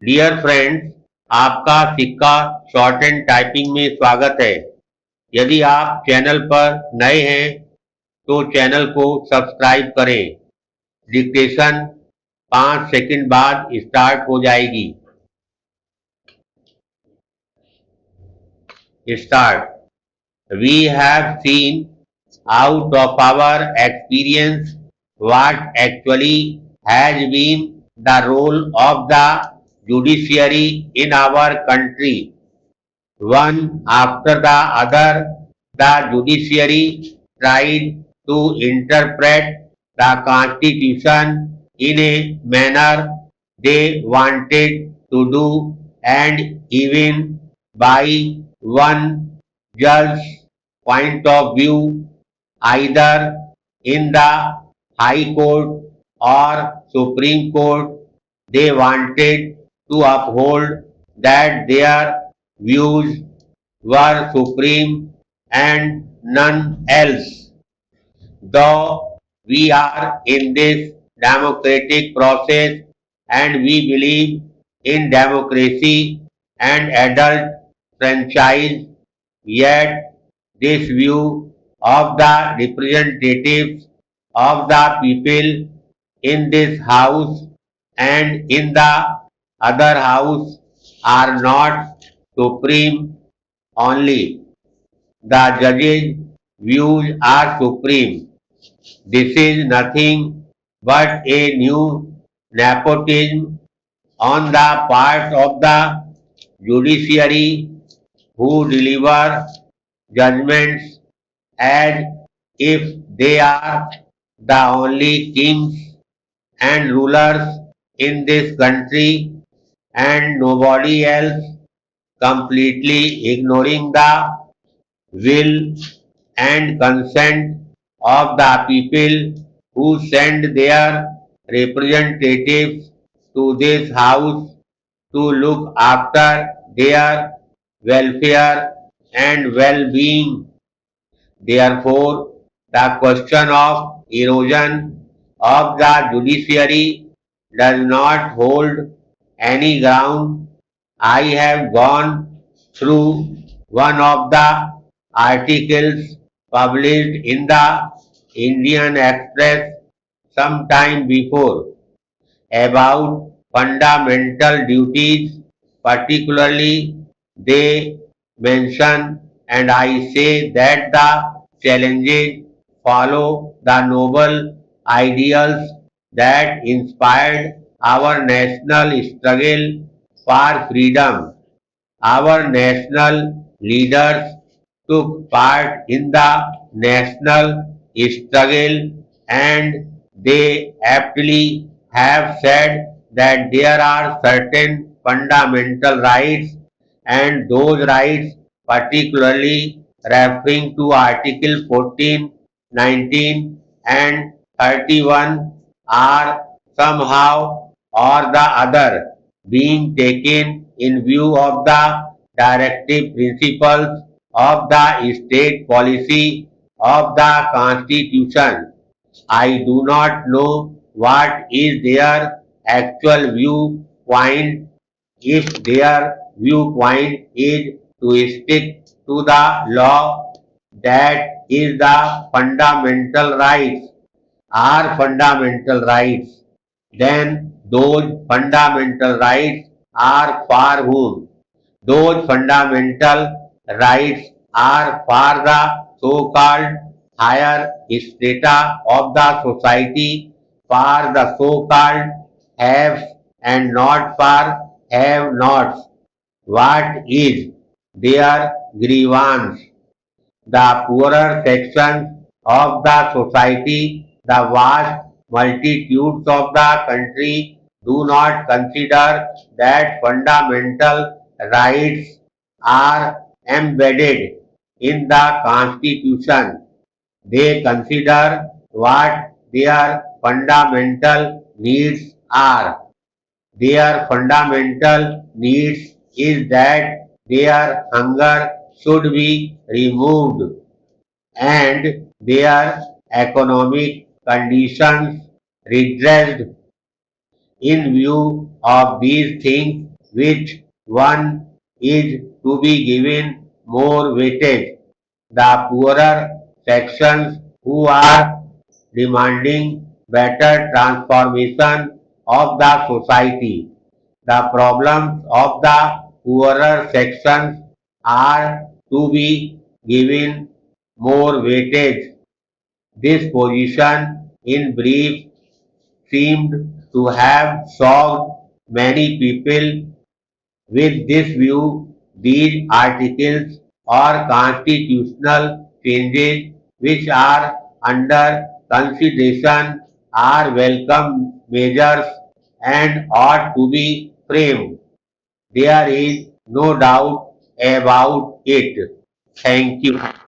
Dear friends, आपका सिक्का short and typing में स्वागत है। यदि आप चैनल पर नए हैं तो चैनल को सब्सक्राइब करें। डिक्टेशन 5 सेकंड बाद स्टार्ट हो जाएगी। Start. We have seen out of our experience what actually has been the role of the judiciary in our country. One after the other, the judiciary tried to interpret the constitution in a manner they wanted to do, and even by one judge's point of view, either in the High Court or Supreme Court, they wanted to uphold that their views were supreme and none else. Though we are in this democratic process and we believe in democracy and adult franchise, yet this view of the representatives of the people in this house and in the other house are not supreme only. The judge's views are supreme. This is nothing but a new nepotism on the part of the judiciary who deliver judgments as if they are the only kings and rulers in this country and nobody else, completely ignoring the will and consent of the people who send their representatives to this house to look after their welfare and well-being. Therefore, the question of erosion of the judiciary does not hold any ground. I have gone through one of the articles published in the Indian Express some time before about fundamental duties, particularly they mention, and I say that the challenges follow the noble ideals that inspired our national struggle for freedom. Our national leaders took part in the national struggle and they aptly have said that there are certain fundamental rights and those rights particularly referring to Article 14, 19 and 31 are somehow or the other being taken in view of the directive principles of the state policy of the Constitution. I do not know what is their actual viewpoint. If their viewpoint is to stick to the law, that is the fundamental rights are fundamental rights, then those fundamental rights are for whom? Those fundamental rights are for the so-called higher strata of the society, for the so-called haves and not for have-nots. What is their grievance? The poorer sections of the society, the vast multitudes of the country do not consider that fundamental rights are embedded in the Constitution. They consider what their fundamental needs are. Their fundamental needs is that their hunger should be removed and their economic conditions redressed. In view of these things, which one is to be given more weightage? The poorer sections who are demanding better transformation of the society. The problems of the poorer sections are to be given more weightage. This position, in brief, seemed to have shocked many people. With this view, these articles or constitutional changes which are under consideration are welcome measures and ought to be framed. There is no doubt about it. Thank you.